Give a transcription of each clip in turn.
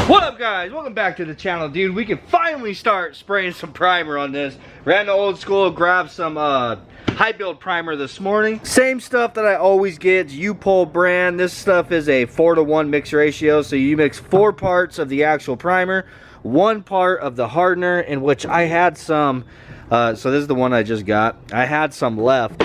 What up, guys? Welcome back to the channel, dude. We can finally start spraying some primer on this. Ran to Old School, grabbed some high build primer this morning. Same stuff that I always get. It's U-Pol brand. This stuff is a 4-to-1 mix ratio, so you mix 4 parts of the actual primer, 1 part of the hardener, in which I had some. So this is the one I just got. I had some left.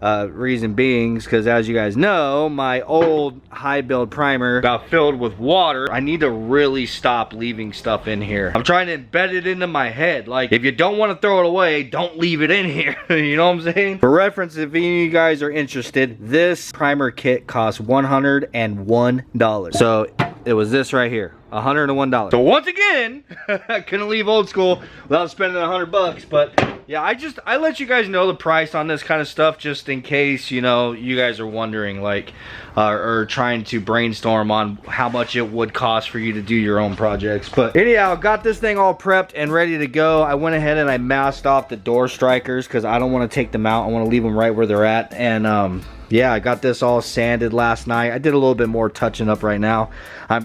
Reason being, because as you guys know, my old high build primer got filled with water. I need to really stop leaving stuff in here. I'm trying to embed it into my head. Like, if you don't want to throw it away, don't leave it in here. You know what I'm saying? For reference, if any of you guys are interested, this primer kit costs $101. So it was this right here, $101. So once again, I couldn't leave Old School without spending $100, but yeah, I let you guys know the price on this kind of stuff just in case, you know, you guys are wondering, like, or trying to brainstorm on how much it would cost for you to do your own projects. But anyhow, got this thing all prepped and ready to go. I went ahead and I masked off the door strikers because I don't want to take them out. I want to leave them right where they're at. And yeah, I got this all sanded last night. I did a little bit more touching up right now,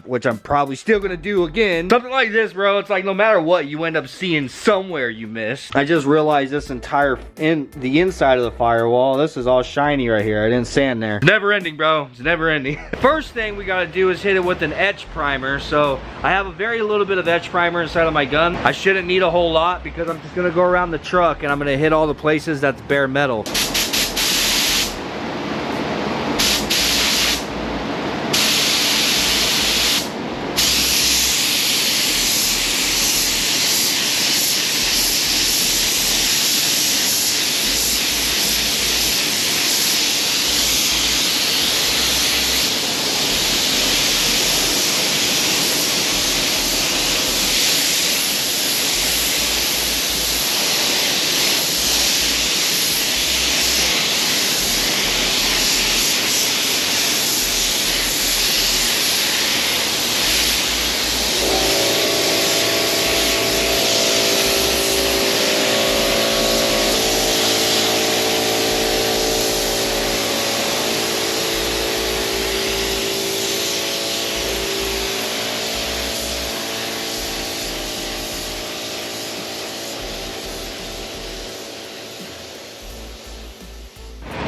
which I'm probably still gonna do again. Something like this, bro. It's like no matter what, you end up seeing somewhere you missed. I just realized this entire the inside of the firewall, this is all shiny right here. I didn't sand there. Never ending, bro. It's never ending. First thing we gotta do is hit it with an etch primer. So I have a very little bit of etch primer inside of my gun. I shouldn't need a whole lot because I'm just gonna go around the truck and I'm gonna hit all the places that's bare metal.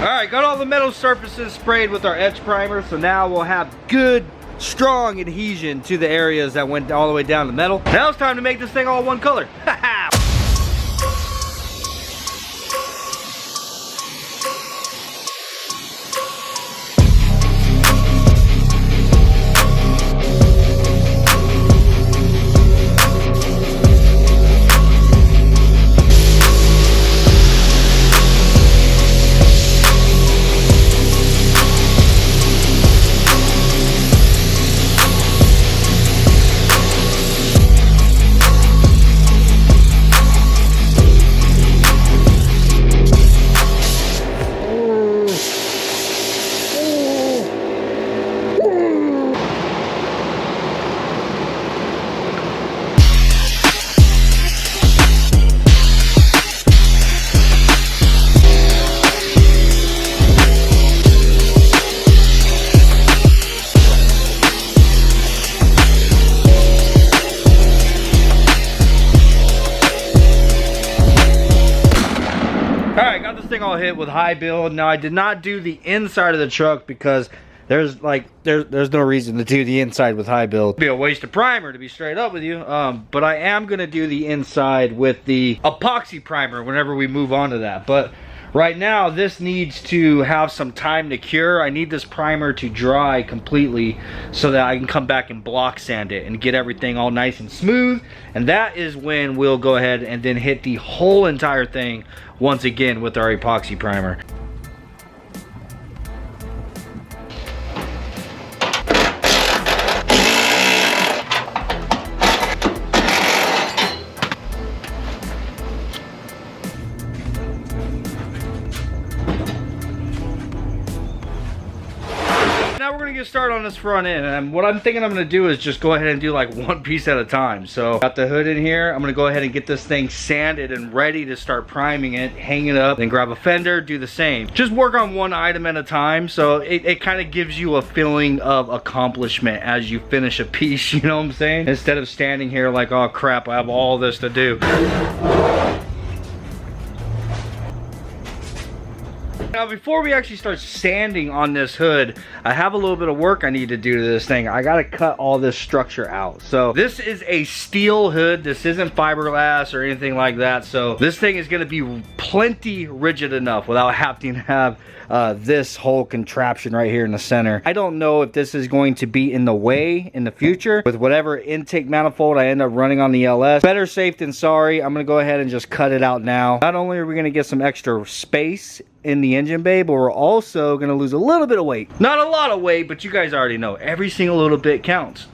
Alright, got all the metal surfaces sprayed with our etch primer, so now we'll have good, strong adhesion to the areas that went all the way down the metal. Now it's time to make this thing all one color. All hit with high build. Now I did not do the inside of the truck because there's no reason to do the inside with high build. It'd be a waste of primer, to be straight up with you. But I am gonna do the inside with the epoxy primer whenever we move on to that. But right now this needs to have some time to cure. I need this primer to dry completely so that I can come back and block sand it and get everything all nice and smooth. And that is when we'll go ahead and then hit the whole entire thing once again with our epoxy primer. Now we're we get started on this front end, and what I'm thinking I'm gonna do is just go ahead and do like one piece at a time. So got the hood in here. I'm gonna go ahead and get this thing sanded and ready to start priming it, hang it up, then grab a fender, do the same. Just work on one item at a time, so it kind of gives you a feeling of accomplishment as you finish a piece, you know what I'm saying? Instead of standing here like, oh crap, I have all this to do. Now before we actually start sanding on this hood, I have a little bit of work I need to do to this thing. I gotta cut all this structure out. So this is a steel hood. This isn't fiberglass or anything like that. So this thing is gonna be plenty rigid enough without having to have this whole contraption right here in the center. I don't know if this is going to be in the way in the future with whatever intake manifold I end up running on the LS. Better safe than sorry. I'm gonna go ahead and just cut it out now. Not only are we gonna get some extra space in the engine bay, but we're also gonna lose a little bit of weight. Not a lot of weight, but you guys already know, every single little bit counts.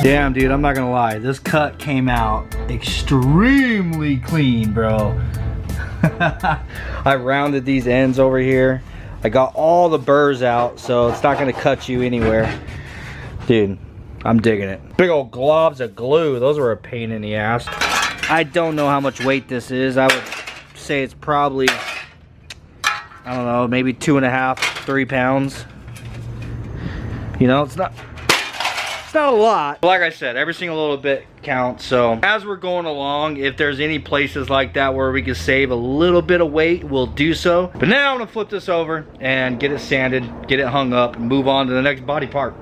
Damn, dude, I'm not gonna lie. This cut came out extremely clean, bro. I rounded these ends over here. I got all the burrs out, so it's not gonna cut you anywhere. Dude, I'm digging it. Big old globs of glue. Those were a pain in the ass. I don't know how much weight this is. I would say it's probably, I don't know, maybe 2.5, 3 pounds. You know, it's not a lot. Like I said, every single little bit counts. So as we're going along, if there's any places like that where we can save a little bit of weight, we'll do so. But now I'm gonna flip this over and get it sanded, get it hung up, and move on to the next body part.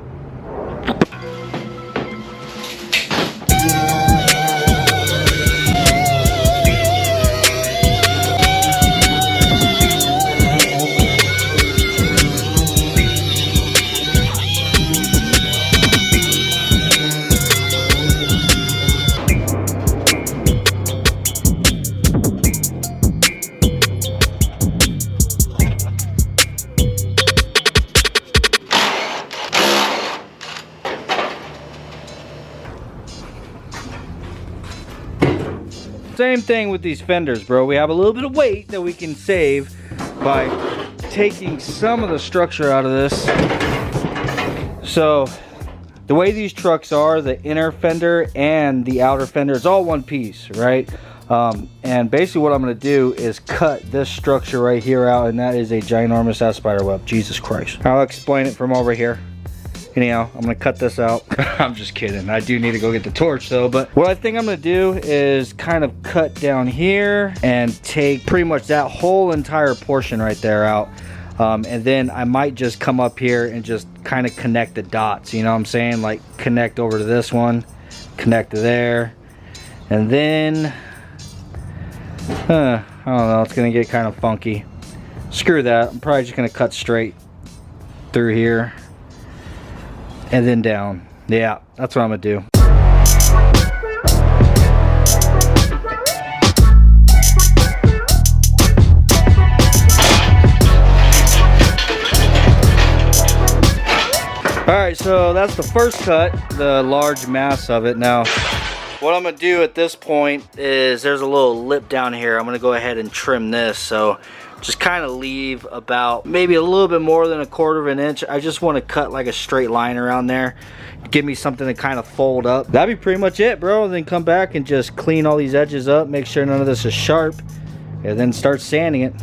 Same thing with these fenders, bro. We have a little bit of weight that we can save by taking some of the structure out of this. So the way these trucks are, the inner fender and the outer fender, it's all one piece, right? And basically what I'm gonna do is cut this structure right here out, and that is a ginormous ass spider web. Jesus Christ. I'll explain it from over here. Anyhow, I'm gonna cut this out. I'm just kidding. I do need to go get the torch though, but what I think I'm gonna do is kind of cut down here and take pretty much that whole entire portion right there out. And then I might just come up here and just kind of connect the dots, you know what I'm saying? Like connect over to this one, connect to there, and then, I don't know, it's gonna get kind of funky. Screw that, I'm probably just gonna cut straight through here. and then down. Yeah, that's what I'm gonna do. Alright, so that's the first cut, the large mass of it. Now, what I'm going to do at this point is there's a little lip down here. I'm going to go ahead and trim this. So just kind of leave about maybe a little bit more than 1/4 of an inch. I just want to cut like a straight line around there. Give me something to kind of fold up. That'd be pretty much it, bro. Then come back and just clean all these edges up. Make sure none of this is sharp. And then start sanding it.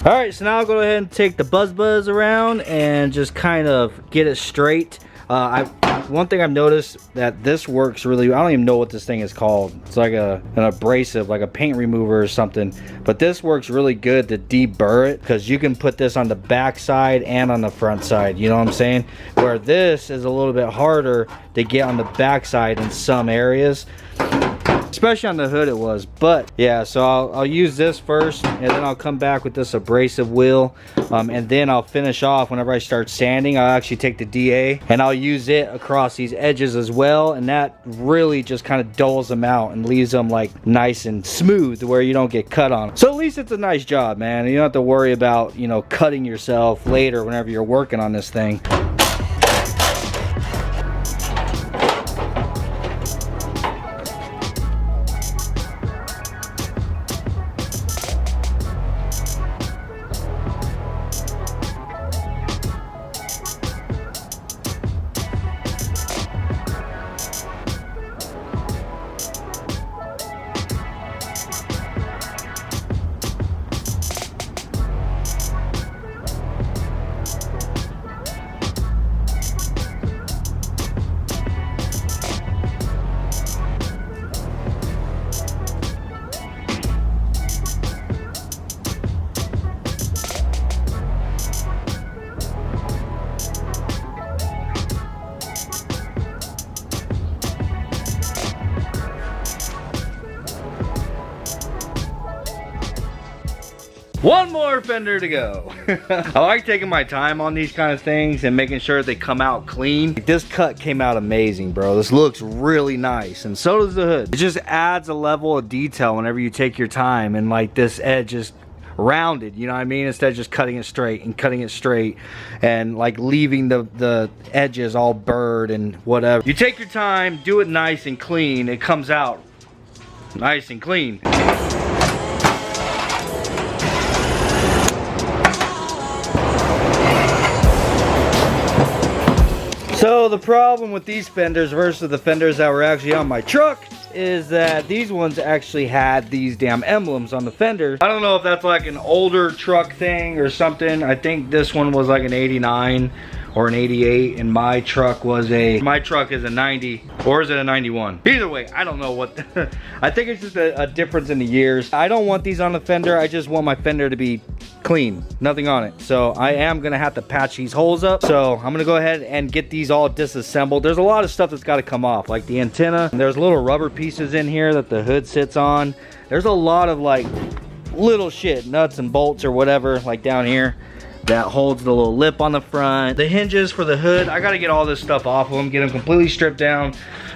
Alright, so now I'll go ahead and take the buzz around and just kind of get it straight. One thing I've noticed that this works really, I don't even know what this thing is called. It's like an abrasive, like a paint remover or something. But this works really good to deburr it, because you can put this on the back side and on the front side, you know what I'm saying? Where this is a little bit harder to get on the back side in some areas. Especially on the hood it was. But yeah, so I'll use this first, and then I'll come back with this abrasive wheel, and then I'll finish off whenever I start sanding. I'll actually take the DA and I'll use it across these edges as well, and that really just kind of dulls them out and leaves them like nice and smooth where you don't get cut on them. So at least it's a nice job, man. You don't have to worry about, you know, cutting yourself later whenever you're working on this thing. One more fender to go. I like taking my time on these kind of things and making sure they come out clean. This cut came out amazing, bro. This looks really nice, and so does the hood. It just adds a level of detail whenever you take your time, and like this edge is rounded, you know what I mean, instead of just cutting it straight and like leaving the edges all burred and whatever. You take your time, do it nice and clean, it comes out nice and clean. So the problem with these fenders versus the fenders that were actually on my truck is that these ones actually had these damn emblems on the fender. I don't know if that's like an older truck thing or something. I think this one was like an 89 or an 88, and my truck is a 90, or is it a 91? Either way, I don't know what I think it's just a difference in the years. I don't want these on the fender. I just want my fender to be clean, nothing on it. So I am gonna have to patch these holes up. So I'm gonna go ahead and get these all disassembled. There's a lot of stuff that's got to come off, like the antenna. There's little rubber pieces in here that the hood sits on. There's a lot of like little shit, nuts and bolts or whatever, like down here, that holds the little lip on the front. The hinges for the hood, I got to get all this stuff off of them, get them completely stripped down,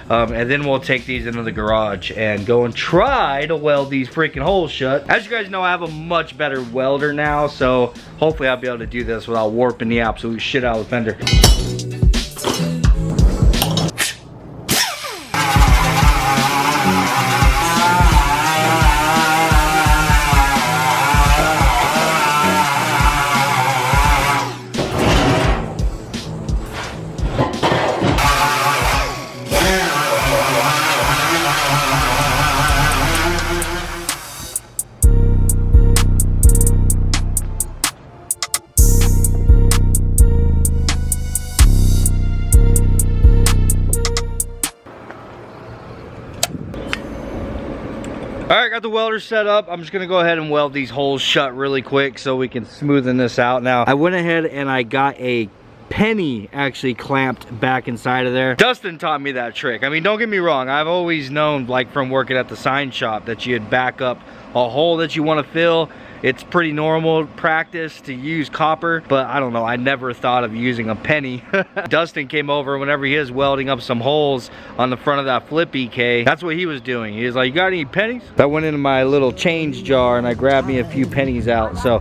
and then we'll take these into the garage and go and try to weld these freaking holes shut. As you guys know, I have a much better welder now, so hopefully I'll be able to do this without warping the absolute shit out of the fender. Alright, got the welder set up. I'm just gonna go ahead and weld these holes shut really quick so we can smoothen this out. Now, I went ahead and I got a penny actually clamped back inside of there. Dustin taught me that trick. I mean, don't get me wrong, I've always known, like from working at the sign shop, that you'd back up a hole that you want to fill it's pretty normal practice to use copper, but I don't know, I never thought of using a penny. Dustin came over whenever he was welding up some holes on the front of that flip EK. That's what he was doing. He was like, you got any pennies? I went into my little change jar and I grabbed me a few pennies out, so.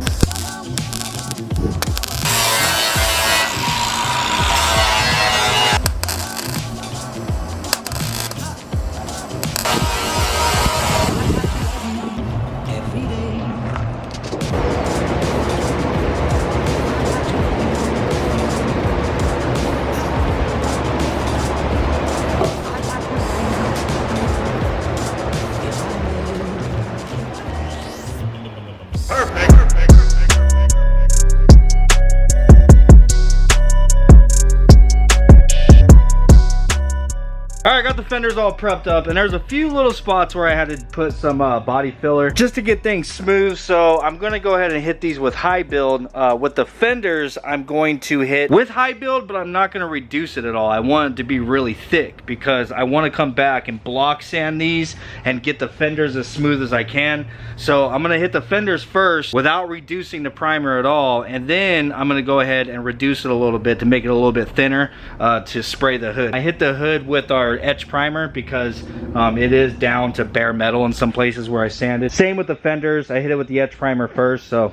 Alright, got the fenders all prepped up, and there's a few little spots where I had to put some body filler just to get things smooth. So I'm going to go ahead and hit these with high build. With the fenders, I'm going to hit with high build, but I'm not going to reduce it at all. I want it to be really thick because I want to come back and block sand these and get the fenders as smooth as I can. So I'm going to hit the fenders first without reducing the primer at all, and then I'm going to go ahead and reduce it a little bit to make it a little bit thinner to spray the hood. I hit the hood with our etch primer because it is down to bare metal in some places where I sanded. Same with the fenders, I hit it with the etch primer first, so.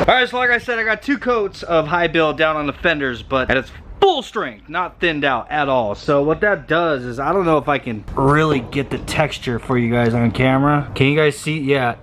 Alright, so like I said, I got 2 coats of high build down on the fenders, but at its full strength, not thinned out at all. So what that does is, I don't know if I can really get the texture for you guys on camera. Can you guys see? Yeah.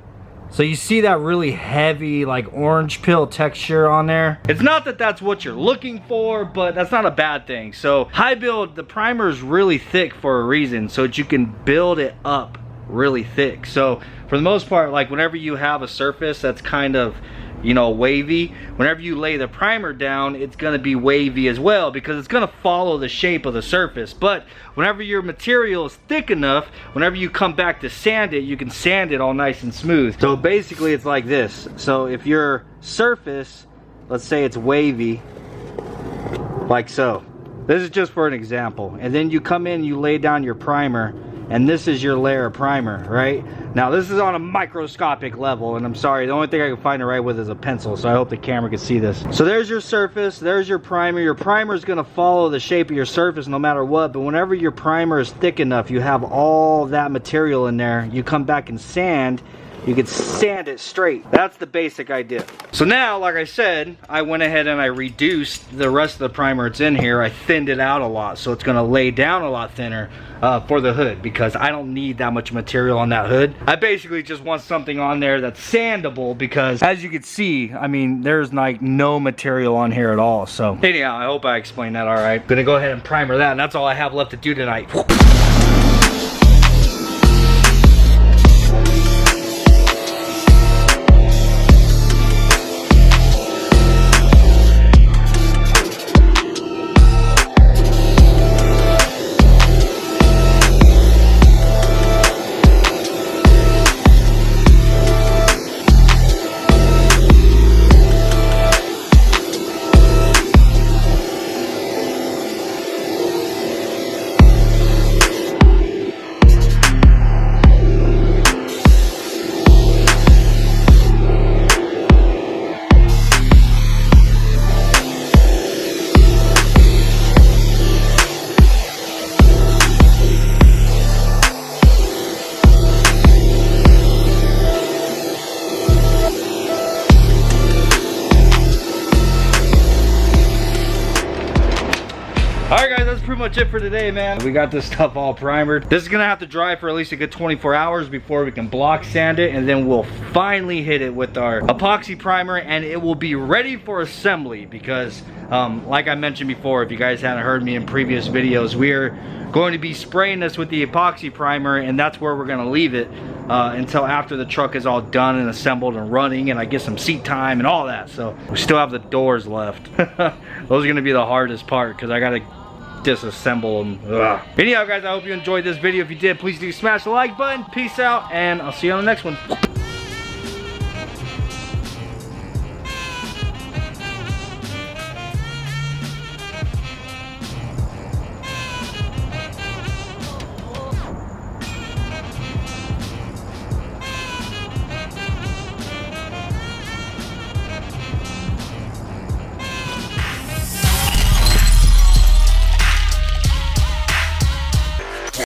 So you see that really heavy, like orange peel texture on there? It's not that that's what you're looking for, but that's not a bad thing. So high build, the primer is really thick for a reason, so that you can build it up really thick. So for the most part, like whenever you have a surface that's kind of, you know, wavy, whenever you lay the primer down, it's going to be wavy as well because it's going to follow the shape of the surface. But whenever your material is thick enough, whenever you come back to sand it, you can sand it all nice and smooth. So basically it's like this. So if your surface, let's say it's wavy, like so. This is just for an example. And then you come in, you lay down your primer, and this is your layer of primer, right? Now this is on a microscopic level, and I'm sorry, the only thing I can find to write with is a pencil, so I hope the camera can see this. So there's your surface, there's your primer. Your primer is gonna follow the shape of your surface no matter what, but whenever your primer is thick enough, you have all that material in there, you come back and sand, you can sand it straight. That's the basic idea. So now, like I said, I went ahead and I reduced the rest of the primer that's in here. I thinned it out a lot, so it's gonna lay down a lot thinner for the hood because I don't need that much material on that hood. I basically just want something on there that's sandable because, as you can see, I mean, there's like no material on here at all. So anyhow, I hope I explained that all right. Gonna go ahead and primer that, and that's all I have left to do tonight. much it for today, man. We got this stuff all primered. This is gonna have to dry for at least a good 24 hours before we can block sand it, and then we'll finally hit it with our epoxy primer, and it will be ready for assembly because like I mentioned before, if you guys hadn't heard me in previous videos, we're going to be spraying this with the epoxy primer, and that's where we're going to leave it until after the truck is all done and assembled and running, and I get some seat time and all that. So we still have the doors left. Those are going to be the hardest part because I got to disassemble them. Ugh. Anyhow, guys, I hope you enjoyed this video. If you did, please do smash the like button. Peace out, and I'll see you on the next one.